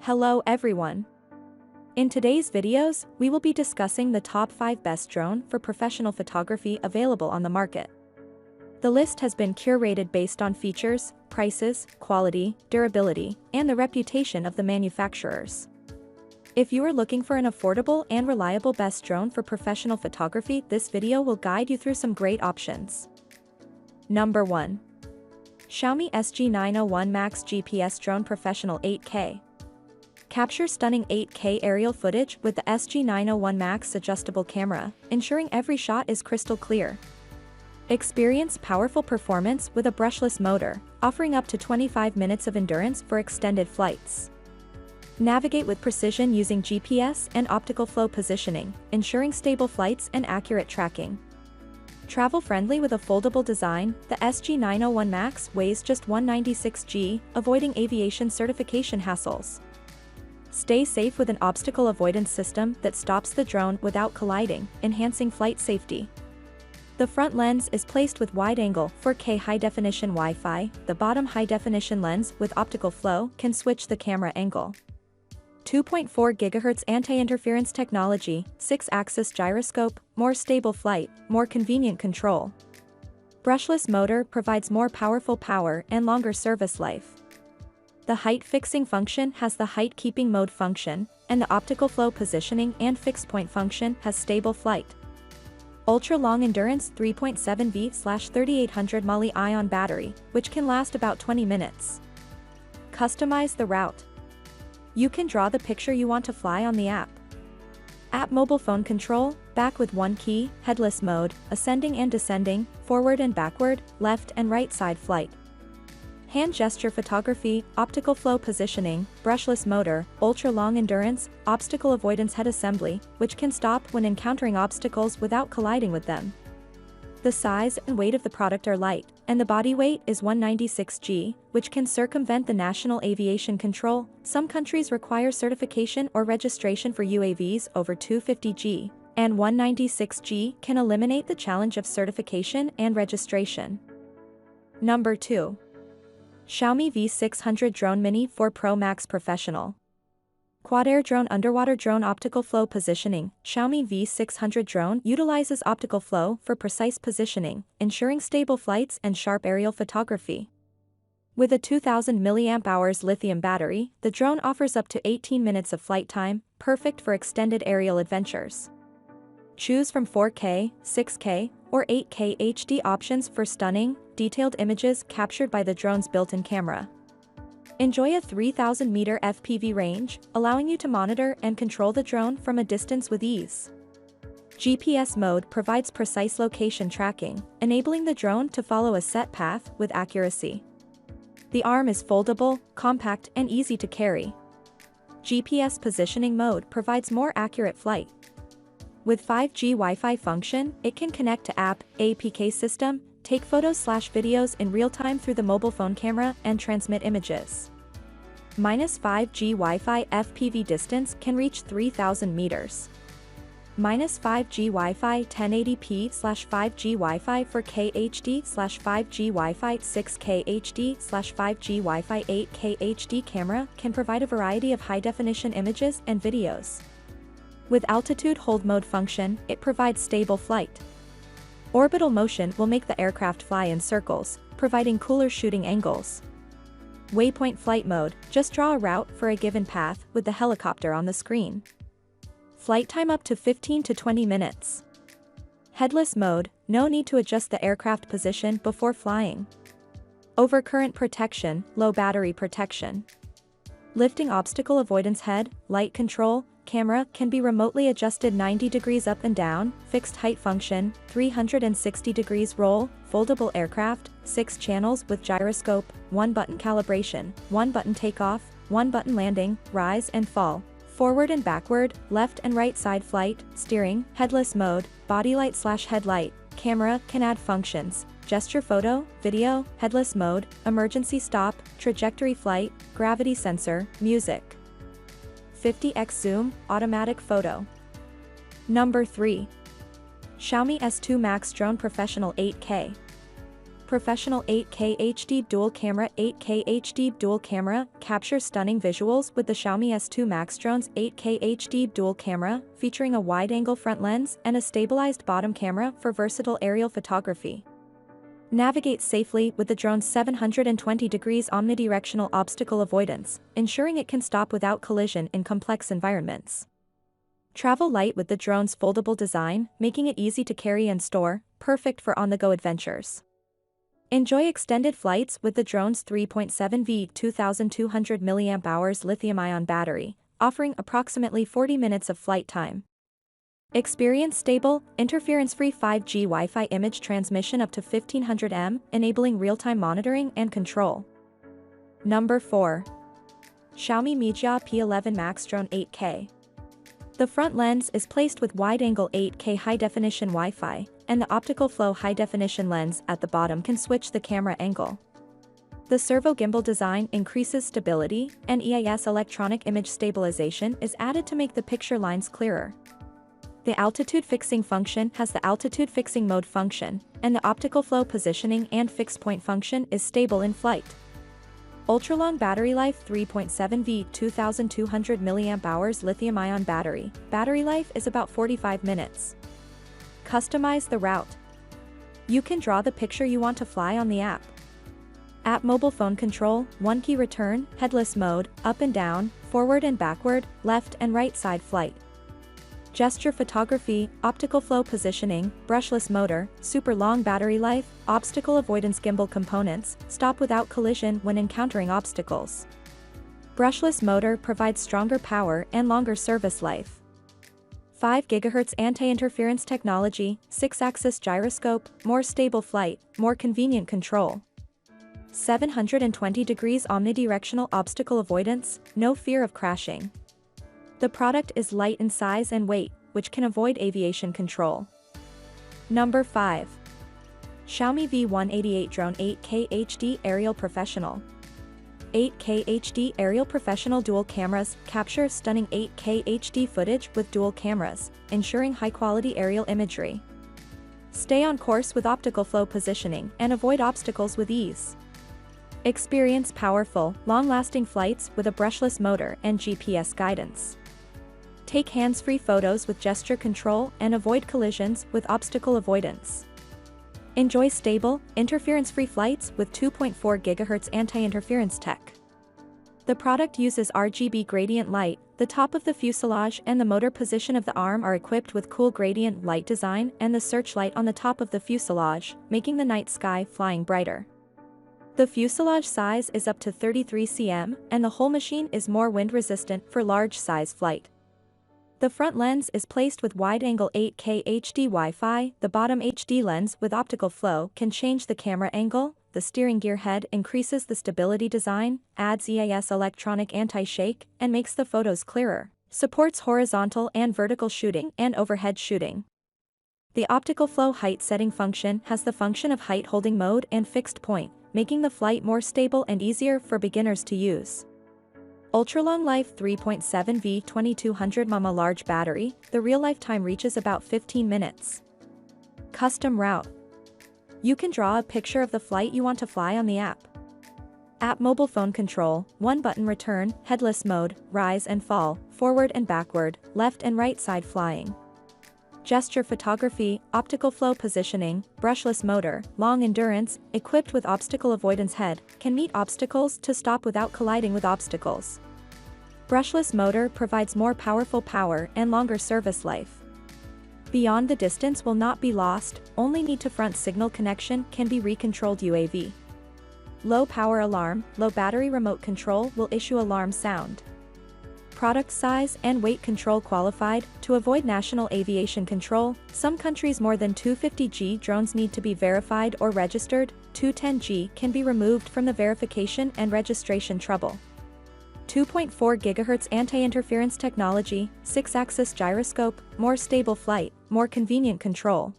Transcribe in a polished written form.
Hello everyone. In today's videos, we will be discussing the top 5 best drone for professional photography available on the market. The list has been curated based on features, prices, quality, durability, and the reputation of the manufacturers. If you are looking for an affordable and reliable best drone for professional photography, this video will guide you through some great options. Number 1. Xiaomi SG901 Max GPS Drone Professional 8K. Capture stunning 8K aerial footage with the SG901 Max adjustable camera, ensuring every shot is crystal clear. Experience powerful performance with a brushless motor, offering up to 25 minutes of endurance for extended flights. Navigate with precision using GPS and optical flow positioning, ensuring stable flights and accurate tracking. Travel-friendly with a foldable design, the SG901 Max weighs just 196 g, avoiding aviation certification hassles. Stay safe with an obstacle avoidance system that stops the drone without colliding, enhancing flight safety. The front lens is placed with wide-angle 4K high-definition Wi-Fi. The bottom high-definition lens with optical flow can switch the camera angle. 2.4 GHz anti-interference technology, 6-axis gyroscope, more stable flight, more convenient control. Brushless motor provides more powerful power and longer service life. The height fixing function has the height keeping mode function, and the optical flow positioning and fixed point function has stable flight. Ultra long endurance 3.7V/3800 mAh battery, which can last about 20 minutes. Customize the route. You can draw the picture you want to fly on the app. App mobile phone control, back with one key, headless mode, ascending and descending, forward and backward, left and right side flight. Hand gesture photography, optical flow positioning, brushless motor, ultra-long endurance, obstacle avoidance head assembly, which can stop when encountering obstacles without colliding with them. The size and weight of the product are light, and the body weight is 196 g, which can circumvent the National Aviation Control. Some countries require certification or registration for UAVs over 250 g, and 196 g can eliminate the challenge of certification and registration. Number 2. Xiaomi V600 Drone Mini 4 Pro Max Professional. Quad Air Drone Underwater Drone Optical Flow Positioning. Xiaomi V600 drone utilizes optical flow for precise positioning, ensuring stable flights and sharp aerial photography. With a 2000 mAh lithium battery, the drone offers up to 18 minutes of flight time, perfect for extended aerial adventures. Choose from 4K, 6K, or 8K HD options for stunning, detailed images captured by the drone's built-in camera. Enjoy a 3,000-meter FPV range, allowing you to monitor and control the drone from a distance with ease. GPS mode provides precise location tracking, enabling the drone to follow a set path with accuracy. The arm is foldable, compact, and easy to carry. GPS positioning mode provides more accurate flight. With 5G Wi-Fi function, it can connect to app, APK system, take photos/videos in real time through the mobile phone camera, and transmit images. -5G Wi-Fi FPV distance can reach 3,000 meters. -5G Wi-Fi 1080p/5G Wi-Fi 4K HD/5G Wi-Fi 6K HD/5G Wi-Fi 8K HD camera can provide a variety of high-definition images and videos. With altitude hold mode function, it provides stable flight. Orbital motion will make the aircraft fly in circles, providing cooler shooting angles. Waypoint flight mode, just draw a route for a given path with the helicopter on the screen. Flight time up to 15 to 20 minutes. Headless mode, no need to adjust the aircraft position before flying. Overcurrent protection, low battery protection. Lifting obstacle avoidance head, light control, camera can be remotely adjusted 90 degrees up and down, fixed height function, 360 degrees roll, foldable aircraft, 6 channels with gyroscope, 1 button calibration, 1 button takeoff, 1 button landing, rise and fall, forward and backward, left and right side flight, steering, headless mode, body light/headlight, camera can add functions, gesture photo, video, headless mode, emergency stop, trajectory flight, gravity sensor, music. 50x zoom, automatic photo. Number 3. Xiaomi S2 Max Drone Professional 8K. Professional 8K HD Dual Camera. 8K HD Dual Camera captures stunning visuals with the Xiaomi S2 Max drone's 8K HD Dual Camera, featuring a wide-angle front lens and a stabilized bottom camera for versatile aerial photography. Navigate safely with the drone's 720 degrees omnidirectional obstacle avoidance, ensuring it can stop without collision in complex environments. Travel light with the drone's foldable design, making it easy to carry and store, perfect for on-the-go adventures. Enjoy extended flights with the drone's 3.7V 2200 mAh lithium-ion battery, offering approximately 40 minutes of flight time. Experience stable, interference-free 5G Wi-Fi image transmission up to 1500 m, enabling real-time monitoring and control. Number 4. Xiaomi MIJIA P11 Max Drone 8K. The front lens is placed with wide-angle 8K high-definition Wi-Fi, and the optical flow high-definition lens at the bottom can switch the camera angle. The servo gimbal design increases stability, and EIS electronic image stabilization is added to make the picture lines clearer. The altitude fixing function has the altitude fixing mode function, and the optical flow positioning and fixed point function is stable in flight. Ultra-long battery life. 3.7V 2200 mAh lithium-ion battery. Battery life is about 45 minutes. Customize the route. You can draw the picture you want to fly on the app. App mobile phone control, one-key return, headless mode, up and down, forward and backward, left and right side flight. Gesture photography, optical flow positioning, brushless motor, super long battery life, obstacle avoidance gimbal components, stop without collision when encountering obstacles. Brushless motor provides stronger power and longer service life. 5 GHz anti-interference technology, 6-axis gyroscope, more stable flight, more convenient control. 720 degrees omnidirectional obstacle avoidance, no fear of crashing. The product is light in size and weight, which can avoid aviation control. Number 5. Xiaomi V188 Drone 8K HD Aerial Professional. 8K HD Aerial Professional dual cameras capture stunning 8K HD footage with dual cameras, ensuring high-quality aerial imagery. Stay on course with optical flow positioning and avoid obstacles with ease. Experience powerful, long-lasting flights with a brushless motor and GPS guidance. Take hands-free photos with gesture control and avoid collisions with obstacle avoidance. Enjoy stable, interference-free flights with 2.4 GHz anti-interference tech. The product uses RGB gradient light. The top of the fuselage and the motor position of the arm are equipped with cool gradient light design and the searchlight on the top of the fuselage, making the night sky flying brighter. The fuselage size is up to 33 cm, and the whole machine is more wind-resistant for large-size flight. The front lens is placed with wide-angle 8K HD Wi-Fi. The bottom HD lens with optical flow can change the camera angle. The steering gear head increases the stability design, adds EIS electronic anti-shake, and makes the photos clearer. Supports horizontal and vertical shooting and overhead shooting. The optical flow height setting function has the function of height holding mode and fixed point, making the flight more stable and easier for beginners to use. Ultra-long life. 3.7V 2200 mAh large battery. The real lifetime reaches about 15 minutes. Custom route. You can draw a picture of the flight you want to fly on the app. App mobile phone control, one-button return, headless mode, rise and fall, forward and backward, left and right side flying. Gesture photography, optical flow positioning, brushless motor, long endurance, equipped with obstacle avoidance head, can meet obstacles to stop without colliding with obstacles. Brushless motor provides more powerful power and longer service life. Beyond the distance will not be lost, only need to front signal connection can be recontrolled UAV. Low power alarm, low battery remote control will issue alarm sound. Product size and weight control qualified. To avoid national aviation control, some countries more than 250G drones need to be verified or registered. 210G can be removed from the verification and registration trouble. 2.4 GHz anti-interference technology, 6-axis gyroscope, more stable flight, more convenient control.